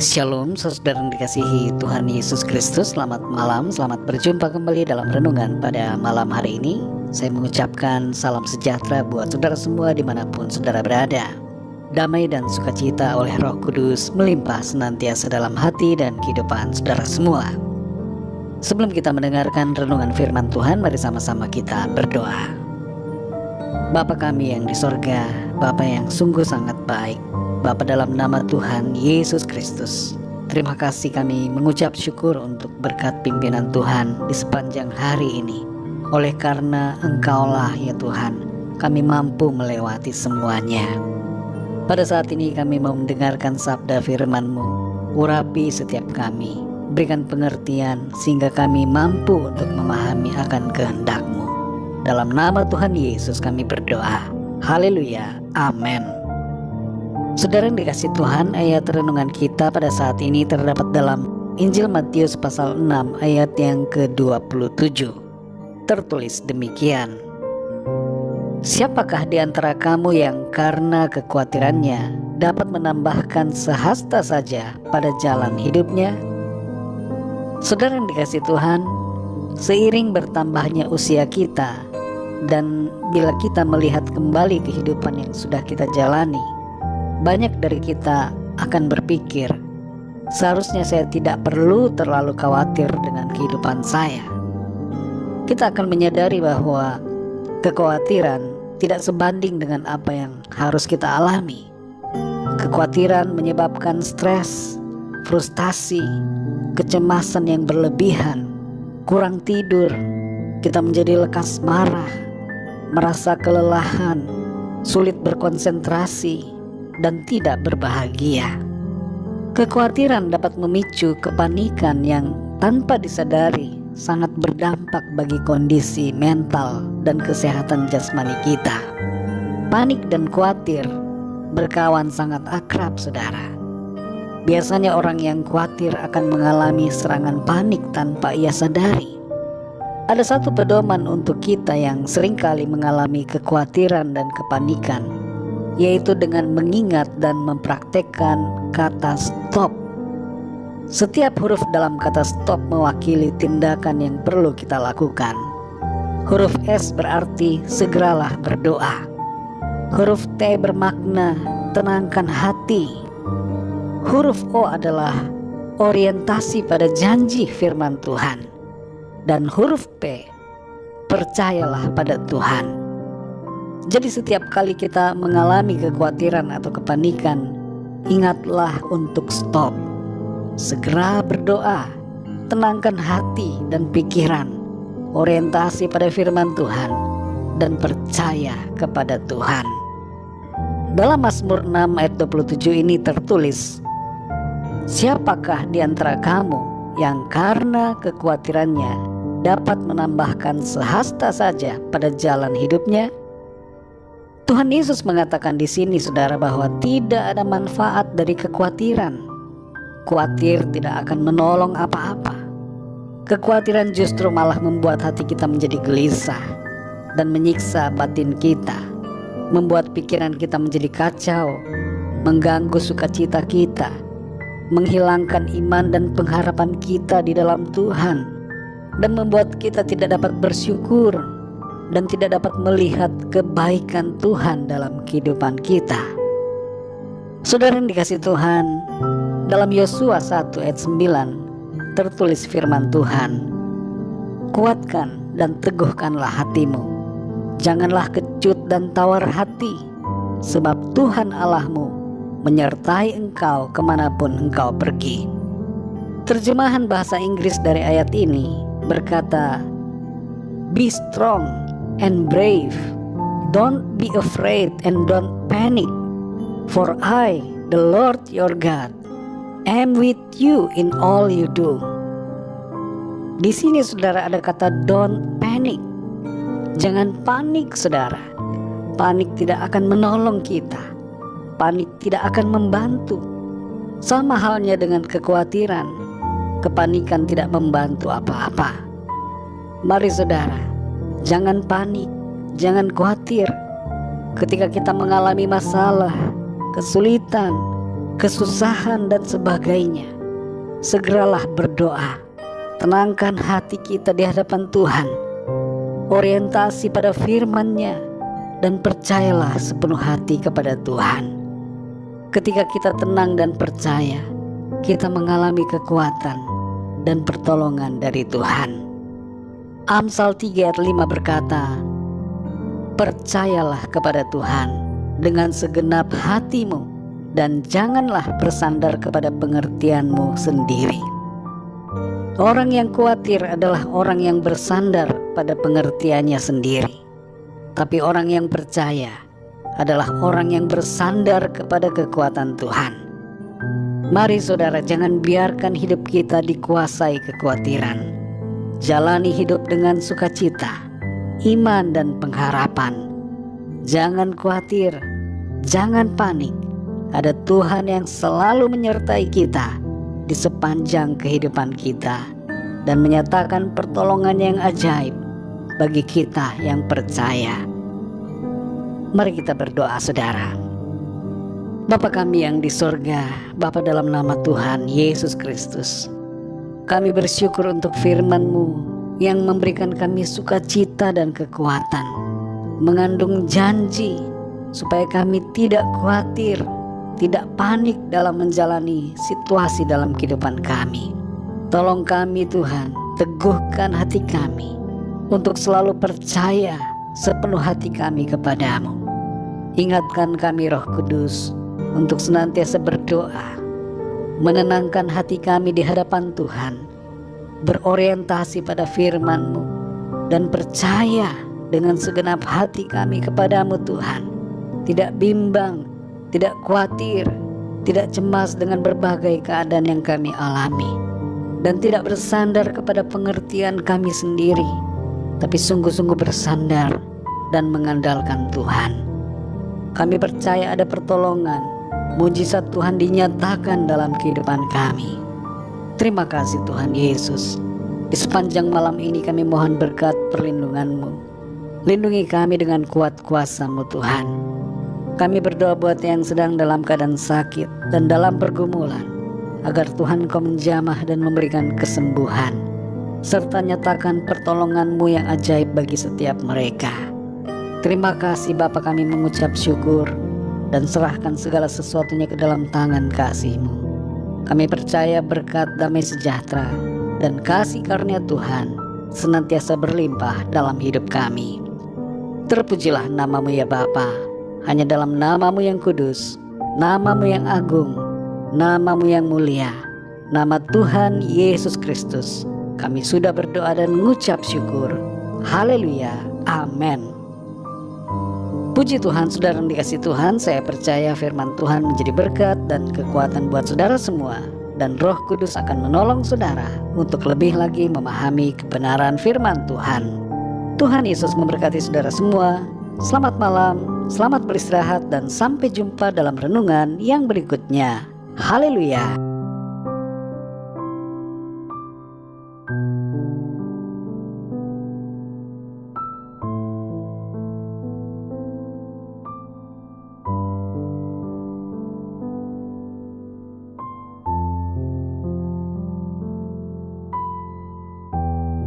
Shalom, saudara yang dikasihi Tuhan Yesus Kristus. Selamat malam, selamat berjumpa kembali dalam renungan pada malam hari ini. Saya mengucapkan salam sejahtera buat saudara semua dimanapun saudara berada. Damai dan sukacita oleh Roh Kudus melimpah senantiasa dalam hati dan kehidupan saudara semua. Sebelum kita mendengarkan renungan firman Tuhan, mari sama-sama kita berdoa. Bapa kami yang di sorga, Bapa yang sungguh sangat baik, Bapa dalam nama Tuhan Yesus Kristus, terima kasih kami mengucap syukur untuk berkat pimpinan Tuhan di sepanjang hari ini. Oleh karena Engkaulah ya Tuhan, kami mampu melewati semuanya. Pada saat ini kami mau mendengarkan sabda firman-Mu. Urapi setiap kami, berikan pengertian sehingga kami mampu untuk memahami akan kehendak-Mu. Dalam nama Tuhan Yesus kami berdoa. Haleluya, amin. Saudara yang dikasih Tuhan, ayat renungan kita pada saat ini terdapat dalam Injil Matius pasal 6 ayat yang ke-27. Tertulis demikian. Siapakah di antara kamu yang karena kekhawatirannya dapat menambahkan sehasta saja pada jalan hidupnya? Saudara yang dikasih Tuhan, seiring bertambahnya usia kita dan bila kita melihat kembali kehidupan yang sudah kita jalani, banyak dari kita akan berpikir, seharusnya saya tidak perlu terlalu khawatir dengan kehidupan saya. Kita akan menyadari bahwa kekhawatiran tidak sebanding dengan apa yang harus kita alami. Kekhawatiran menyebabkan stres, frustasi, kecemasan yang berlebihan, kurang tidur, kita menjadi lekas marah, merasa kelelahan, sulit berkonsentrasi, dan tidak berbahagia. Kekhawatiran dapat memicu kepanikan yang tanpa disadari sangat berdampak bagi kondisi mental dan kesehatan jasmani kita. Panik dan khawatir berkawan sangat akrab, saudara. Biasanya orang yang khawatir akan mengalami serangan panik tanpa ia sadari. Ada satu pedoman untuk kita yang seringkali mengalami kekhawatiran dan kepanikan, yaitu dengan mengingat dan mempraktekkan kata stop. Setiap huruf dalam kata stop mewakili tindakan yang perlu kita lakukan. Huruf S berarti segeralah berdoa. Huruf T bermakna tenangkan hati. Huruf O adalah orientasi pada janji firman Tuhan. Dan huruf P, percayalah pada Tuhan. Jadi setiap kali kita mengalami kekhawatiran atau kepanikan, ingatlah untuk stop. Segera berdoa, tenangkan hati dan pikiran, orientasi pada firman Tuhan, dan percaya kepada Tuhan. Dalam Mazmur 6 ayat 27 ini tertulis, siapakah di antara kamu yang karena kekhawatirannya dapat menambahkan sehasta saja pada jalan hidupnya? Tuhan Yesus mengatakan di sini, saudara, bahwa tidak ada manfaat dari kekhawatiran. Khawatir tidak akan menolong apa-apa. Kekhawatiran justru malah membuat hati kita menjadi gelisah dan menyiksa batin kita, membuat pikiran kita menjadi kacau, mengganggu sukacita kita, menghilangkan iman dan pengharapan kita di dalam Tuhan, dan membuat kita tidak dapat bersyukur dan tidak dapat melihat kebaikan Tuhan dalam kehidupan kita. Saudara yang dikasih Tuhan, dalam Yosua 1 ayat 9 tertulis firman Tuhan, kuatkan dan teguhkanlah hatimu, janganlah kecut dan tawar hati, sebab Tuhan Allahmu menyertai engkau kemanapun engkau pergi. Terjemahan bahasa Inggris dari ayat ini berkata, be strong and brave, don't be afraid and don't panic, for I, the Lord your God, am with you in all you do. Di sini saudara ada kata don't panic. Jangan panik, saudara. Panik tidak akan menolong kita. Panik tidak akan membantu. Sama halnya dengan kekhawatiran. Kepanikan tidak membantu apa-apa. Mari saudara, jangan panik, jangan khawatir. Ketika kita mengalami masalah, kesulitan, kesusahan dan sebagainya, segeralah berdoa. Tenangkan hati kita di hadapan Tuhan. Orientasi pada firman-Nya dan percayalah sepenuh hati kepada Tuhan. Ketika kita tenang dan percaya, kita mengalami kekuatan dan pertolongan dari Tuhan. Amsal 3 ayat 5 berkata, percayalah kepada Tuhan dengan segenap hatimu dan janganlah bersandar kepada pengertianmu sendiri. Orang yang khawatir adalah orang yang bersandar pada pengertiannya sendiri. Tapi orang yang percaya adalah orang yang bersandar kepada kekuatan Tuhan. Mari saudara, jangan biarkan hidup kita dikuasai kekhawatiran. Jalani hidup dengan sukacita, iman dan pengharapan. Jangan khawatir, jangan panik. Ada Tuhan yang selalu menyertai kita di sepanjang kehidupan kita dan menyatakan pertolongan yang ajaib bagi kita yang percaya. Mari kita berdoa saudara. Bapa kami yang di sorga, Bapa dalam nama Tuhan Yesus Kristus, kami bersyukur untuk firman-Mu yang memberikan kami sukacita dan kekuatan, mengandung janji supaya kami tidak khawatir, tidak panik dalam menjalani situasi dalam kehidupan kami. Tolong kami Tuhan, teguhkan hati kami untuk selalu percaya sepenuh hati kami kepadamu. Ingatkan kami Roh Kudus untuk senantiasa berdoa, menenangkan hati kami di hadapan Tuhan, berorientasi pada firman-Mu dan percaya dengan segenap hati kami kepadamu Tuhan. Tidak bimbang, tidak khawatir, tidak cemas dengan berbagai keadaan yang kami alami, dan tidak bersandar kepada pengertian kami sendiri, tapi sungguh-sungguh bersandar dan mengandalkan Tuhan. Kami percaya ada pertolongan, mujizat Tuhan dinyatakan dalam kehidupan kami. Terima kasih Tuhan Yesus. Di sepanjang malam ini kami mohon berkat perlindungan-Mu. Lindungi kami dengan kuat kuasa-Mu Tuhan. Kami berdoa buat yang sedang dalam keadaan sakit dan dalam pergumulan, agar Tuhan Kau menjamah dan memberikan kesembuhan, serta nyatakan pertolongan-Mu yang ajaib bagi setiap mereka. Terima kasih Bapa, kami mengucap syukur dan serahkan segala sesuatunya ke dalam tangan kasih-Mu. Kami percaya berkat damai sejahtera dan kasih karunia Tuhan senantiasa berlimpah dalam hidup kami. Terpujilah nama-Mu ya Bapa. Hanya dalam nama-Mu yang kudus, nama-Mu yang agung, nama-Mu yang mulia, nama Tuhan Yesus Kristus, kami sudah berdoa dan mengucap syukur. Haleluya, amin. Puji Tuhan, saudara yang dikasihi Tuhan, saya percaya firman Tuhan menjadi berkat dan kekuatan buat saudara semua, dan Roh Kudus akan menolong saudara untuk lebih lagi memahami kebenaran firman Tuhan. Tuhan Yesus memberkati saudara semua. Selamat malam, selamat beristirahat, dan sampai jumpa dalam renungan yang berikutnya. Haleluya.